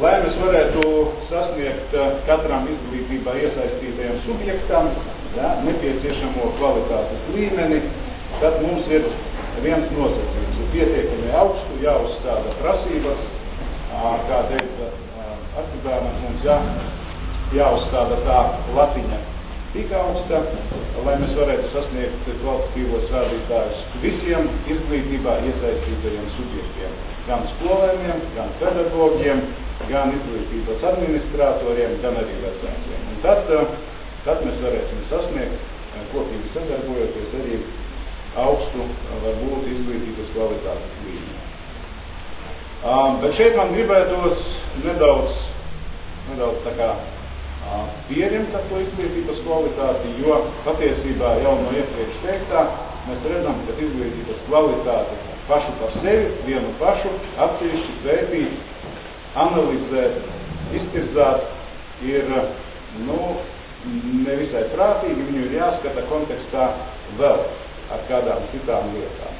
lai mēs varētu sasniegt katram izglītībā iesaistītajam subjektam, nepieciešamo kvalitātes līmeni, tad mums ir viens nosacījums. Ir pietiekami augstu jāuzstāda prasības, kā teica Arkibērns, mums jāuzstāda tā latiņa tik augsta, lai mēs varētu sasniegt kvalitatīvos rādītājus visiem izglītībā iesaistītajiem subjektiem, gan skolēniem, gan pedagogiem, gan izglītības administratoriem, gan arī vecākiem. Un tad mēs varēsim sasniegt, kopīgi sadarbojoties arī augstu, varbūt izglītības kvalitātes līmeni. Bet šeit man gribētos nedaudz tā kā pieņemt ar to izglītības kvalitāti, jo patiesībā jau no iepriekš teiktā mēs redzam, ka izglītības kvalitāti pašu par sevi, vienu pašu, atsevišķi pētīt, analizēt, iztirzāt ir, nevisai prātīgi, viņu ir jāskata kontekstā vēl ar kādām citām lietām.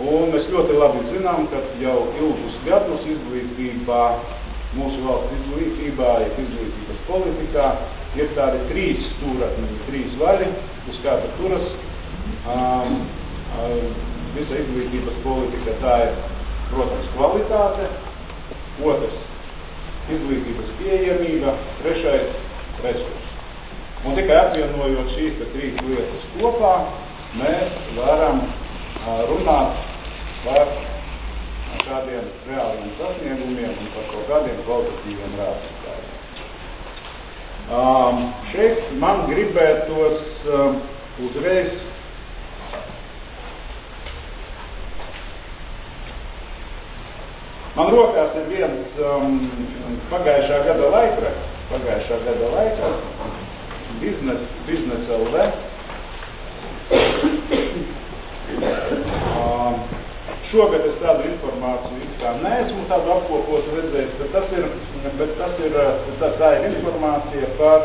Un mēs ļoti labi zinām, ka jau ilgus gadus izglītībā, mūsu valsts izglītībā, izglītības politikā, ir tādi 3 stūrakmeņi, 3 vaļi, uz kāda turas visa izglītības politika. Tā ir, protams, kvalitāte, otrs izglītības pieejamība, trešais resursi. Un tikai apvienojot šīs 3 lietas kopā, mēs varam runāt par kādiem reāliem sasniegumiem un par kaut kādiem kvalitatīviem rādītājiem. Šeit man gribētos uzreiz man rokās ir viens pagājušā gada laikraksts, Biznes LV. Šogad es tādu informāciju neesmu tādu apkopotu redzējis, bet tā ir informācija par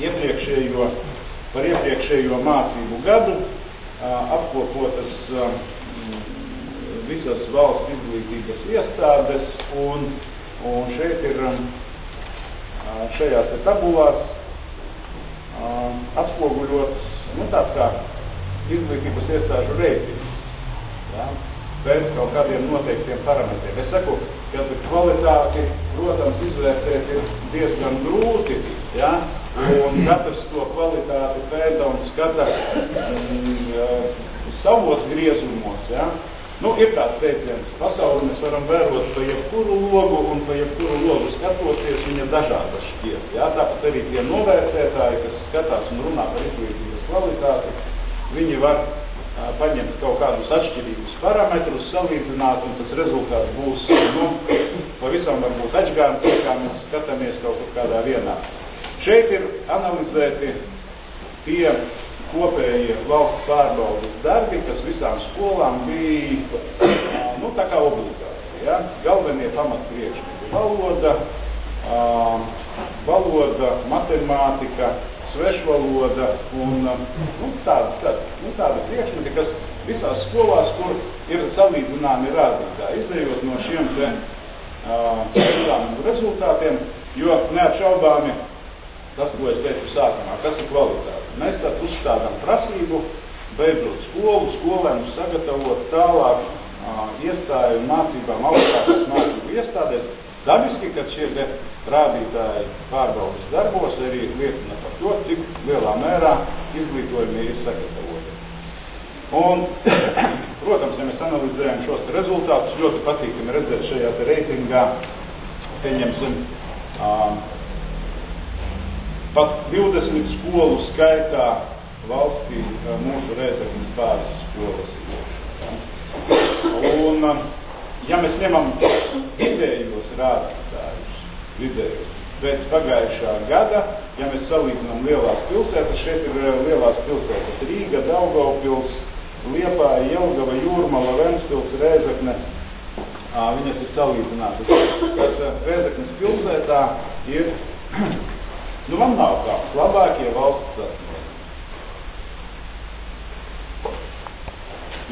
iepriekšējo mācību gadu, apkopotas visas valsts izglītības iestādes, un šeit ir šajās tabulās atspoguļots, tāds kā izglītības iestāžu reitings. Pēc kaut kādiem noteiktiem parametriem. Es saku, ka kvalitāti, protams, izvērtēt ir diezgan grūti, un katrs to kvalitāti pēta un skata savos griezumos, ir tāds teiciens, pasauli mēs varam vērot pa jebkuru logu, un pa jebkuru logu skatoties, viņa dažādas šķiet, tāpat arī tie novērtētāji, kas skatās un runā par izglītības kvalitāti, viņi var paņemt kaut kādus atšķirīgus parametrus, salīdzināt, un tas rezultāts būs, pavisam varbūt atšķirīgs, kā mēs skatāmies kaut kādā vienā. Šeit ir analizēti tie kopējie valsts pārbaudes darbi, kas visām skolām bija, tā kā obligāti, galvenie pamatpriekšmeti valoda, matemātika, svešvaloda un tādi priekšmeti, kas visās skolās, kur ir salīdzināmi rādītāji, izējot no šiem rezultātiem, jo neapšaubāmi tas, ko es teicu sākumā, kas ir kvalitāte. Mēs tad uzstādām prasību, beidzot skolu, skolēnus sagatavot tālāk iestāju mācībām augstākās mācību iestādēs. Dabiski, ka šie rādītāji pārbaudas darbos arī liecina par to, cik lielā mērā izglītojumi ir sagatavoti. Un, protams, ja mēs analizējam šos rezultātus, ļoti patīkami redzēt šajā reitingā, pieņemsim, pat 20 skolu skaitā valstī mūsu Rēzeknes pāris skolas ir. Un, ja mēs ņemam vidējos rādītājus, pēc pagājušā gada, ja mēs salīdzinām lielās pilsētas, šeit ir lielās pilsētas Rīga, Daugavpils, Liepāja, Jelgava, Jūrmala, Ventspils, Rēzekne, viņas ir salīdzinātas. Tad Rēzeknes pilsētā ir, man nav kāds labākie valsts sasniegumi.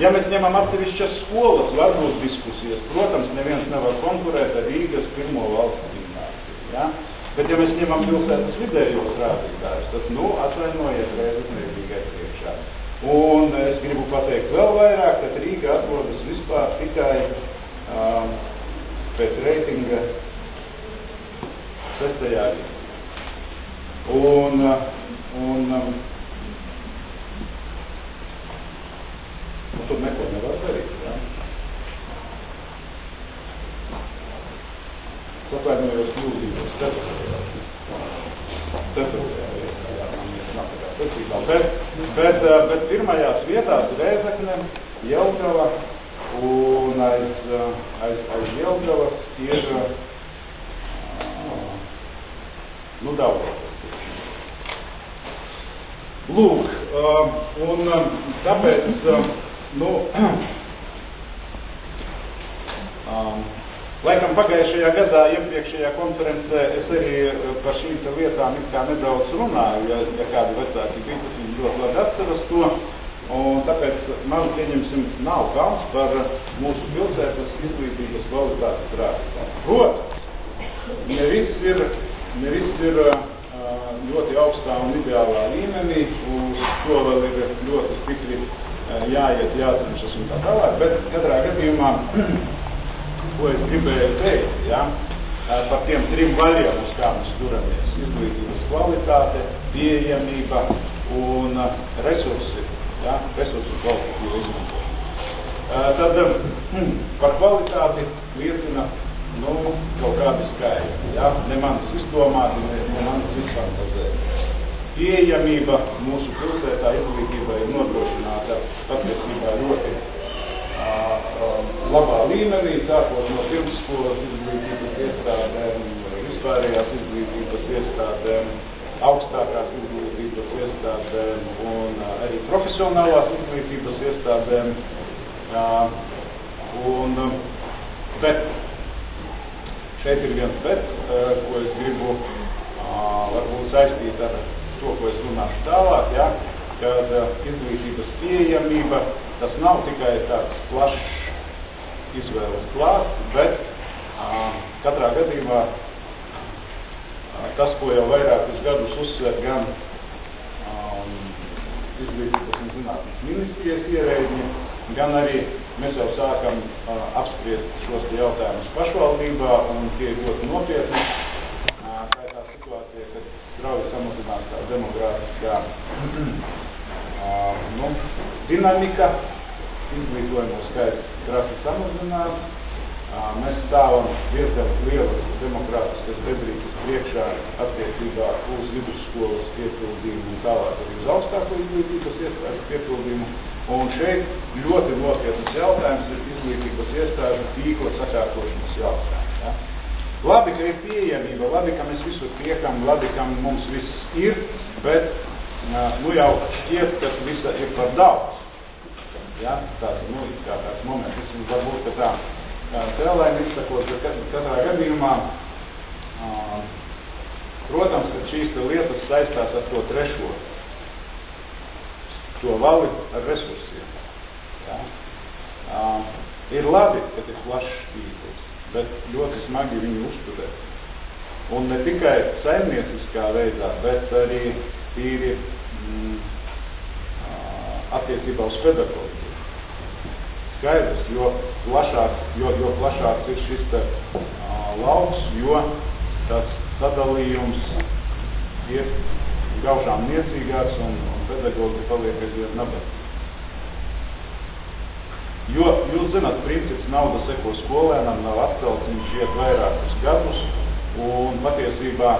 Ja mēs ņemam atsevišķas skolas, var būt diskusijas. Protams, neviens nevar konkurēt ar Rīgas pirmo valsts Bet, ja mēs ņemam pilsētas vidējos rādītājus, tad, atvainojiet, reizes nevienīgai priekšā. Un es gribu pateikt vēl vairāk, ka Rīga atrodas vispār tikai pēc reitinga 6. vietā. Un tur neko nevar darīt, jā. Atvainojos kļūdījos 4. vietā, jā, man nav tā kā secībā. Bet pirmajās vietās Rēzekne, Jelgava un aiz Jelgavas ir Daugavpils. Lūk, un tāpēc, laikam pagājušajā gadā, iepriekšējā konferencē, es arī par šīm lietām it kā nedaudz runāju, ja kādi vecāki bija, tas viņi ļoti labi atceras to, un tāpēc man, pieņemsim, nav kauns par mūsu pilsētas izglītības kvalitātes rādītājiem. Protams, ne viss ir ļoti augstā un ideālā līmenī, uz to vēl ir ļoti stipri jāiet, jācenšas un tā tālāk, bet katrā gadījumā, ko es gribēju teikt, ja, par tiem 3 vaļiem, uz kā mēs turamies, izglītības kvalitāte, pieejamība un resursi, ja, resursu kvalitatīvu izmantošanu. Tad par kvalitāti liecina kaut kādi skaidri, ja? Ne manis izdomāti, ne manis izfantazēti. Pieejamība mūsu pilsētā izglītībai ir nodrošināta patiesībā ļoti labā līmenī, sākot no pirmsskolas izglītības iestādēm, vispārējās izglītības iestādēm, augstākās izglītības iestādēm un arī profesionālās izglītības iestādēm. Bet šeit ir viens bet, ko es gribu varbūt saistīt ar to, ko es runāšu tālāk, ja, kad izglītības pieejamība, tas nav tikai tāds plašs izvēles klāsts, bet katrā gadījumā tas, ko jau vairākus gadus uzsver gan izglītības un zinātnes ministrijas ierēģi, gan arī mēs jau sākam apspriest šos jautājumus pašvaldībā, un tie ir ļoti nopietni. Tā ir tā situācija, kad strauji samazinās tā demogrāfiskā dinamika, izglītojamo skaits krasi samazinās. Mēs stāvam diezgan lielas demokrātiskas bedrītes priekšā attiecībā uz vidusskolas piepildījumu un tālāk arī uz augstāko izglītības iestāžu piepildījumu. Un šeit ļoti nopietnas jautājums ir izglītības iestāžu tīkla sakārtošanas jautājums. Ja? Labi, ka ir pieejamība, labi, ka mēs visur tiekam, labi, ka mums viss ir, bet jau šķiet, ka visa ir par daudz. Ja? Tāds moments, es varbūt, ka tā cēlēm izsakot, ka katrā gadījumā, protams, ka šīs lietas saistās ar to trešo, to vali ar resursiem. Ja? Ir labi, ka ir plašs tīkls, bet ļoti smagi viņu uzturēt. Un ne tikai saimnieciskā veidā, bet arī tīri attiecībā uz pedagoģiju. Skaidrs, jo plašāks ir šis lauks, jo tas sadalījums ir gaužām niecīgāks un pedagoģi paliek aizvien nabadzīgi. Jo, jūs zināt, princips nauda seko skolēnam nav atcelts, viņš iet vairākus gadus, un patiesībā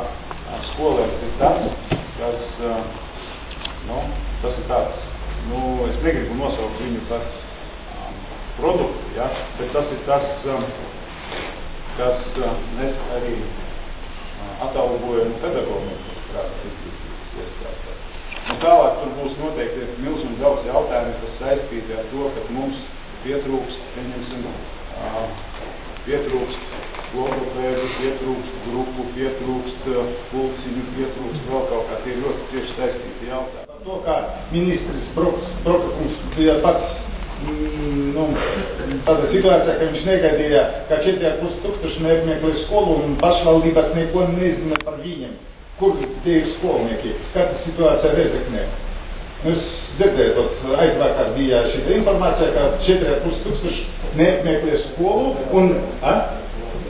skolēns ir tas, kas, tas ir tāds, es negribu nosaukt viņu par produktu, ja, bet tas ir tas, kas nes arī atalgojumu pedagogiem strādāt izglītības iestādēs. Un tālāk tur būs noteikti milzīgi daudz jautājumi, kas saistīti ar to, ka mums pietrūkst, pietrūkst logopēdu, pietrūkst grupu, pietrūkst pulciņu, pietrūkst vēl kaut kā, tie ļoti tieši saistīti jautājumi. To, kā ministrs Broka kungs bija pats nu, tāda situācija, ka viņš negaidīja, ka 4,5 tūkstoši neapmeklē skolu un pašvaldības neko nezina par viņiem. Kur tie ir skolnieki? Kāda situācija Rēzeknē? Es dzirdēju, aizvakar bija šī informācija, ka 4,5 tūkstoši neapmeklē skolu un,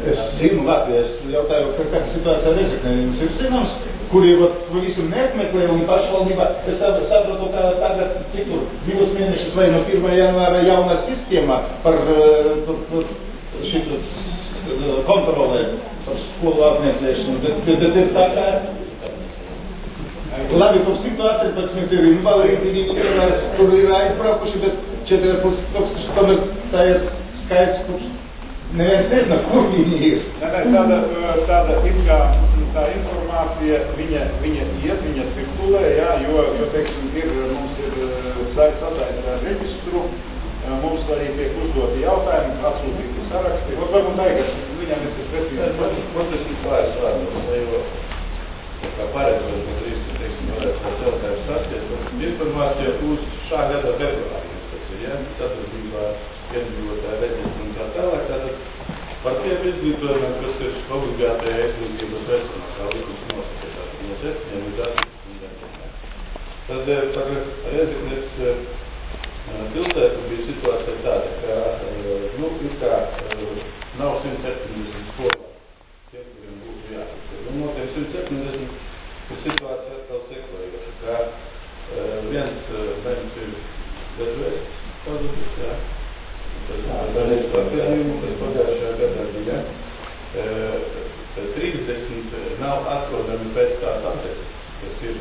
es zinu Latvijas, jautāju, kāda situācija Rēzeknē jums ir zināms, kuri visu neapmeklē un pašvaldībā, es saprotu, ka tagad citur 2 mēnešus vai no 1. janvāra jaunā sistēma par šitu kontrolē, par skolu apmeklēšanu, bet ir tā kā labi, tur 118 ir invalīdi, tur ir aizbraukuši, bet 4,5 tūkstoši, tomēr tā ir skaits, kurš neviens nezina, kur viņi ir. Tāda it kā tā informācija, viņa iet, viņa cirkulē, jā, jo teiksim, mums ir sataisa reģistru, mums arī tiek uzdoti jautājumi, atsūtīti saraksti. Varbūt tagad viņam ir precīzi. Procesi klājas vārdos, jo kā paredzot, ka drīz, teiksim, varētu tās jautājums sasties. Informācija uz šā gada februārī, tas ir, ja, sadarbībā iedzīvotāju reģistru un tā tālāk, tātad par tiem izglītojumiem, kas ir obligātajā izglītības vecumā, kā likums nosaka, tātad no 7 līdz 18 gadiem. Tad par Rēzeknes pilsētu bija situācija tāda, ka, nav 170 skolā, tiem, kuriem būtu jāsaka. No tiem 170 situācija atkal sekojoša, ka viens bērns ir bezvēsts pazudis, jā. Tas pagājušajā gadā bija. 30 nav atrodami pēc tās atceres, kas ir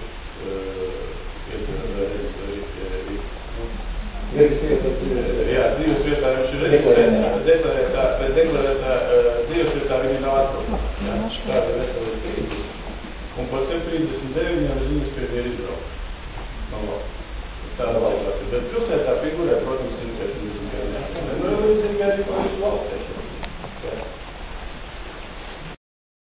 jā, dzīves vietā viņš ir deklarētā, bet deklarētā dzīves vietā viņi nav atrodami. Tāda ir veselības krīzes. Un par 139 ziņas, ka ir izbraukt. Tāda valsts. Bet pilsētā figurē